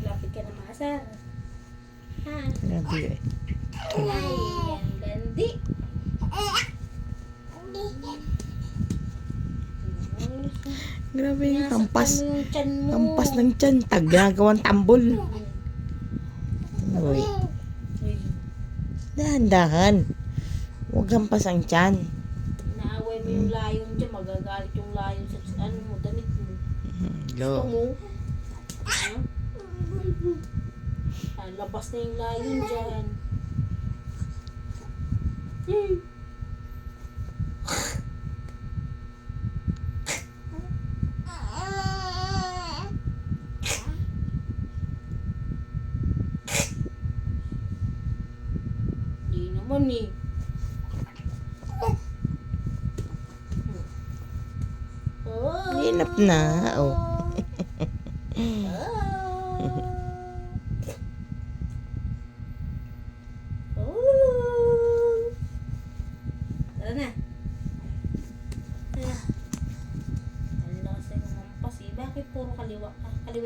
Lapit ka na maasar. Ha? Grabe eh. Ay, ang gandi. Grabe yung Nasaktan hampas. mo yung tiyan mo. Hampas ng tiyan. Ginagawang tambol. Uy. Uy, Dahan-dahan. Huwag hampas ang tiyan. naaway mo yung layon dyan. Magagalit yung layon sa ano mo, damit mo. Gusto Lo. mo? Ha? Ah, labas na yung layon dyan. Di naman eh. Oh. Hinap na. Oh. Tara na. Tara. Ang lakas na yung hampas eh. Bakit puro kaliwa ka? Kaliwa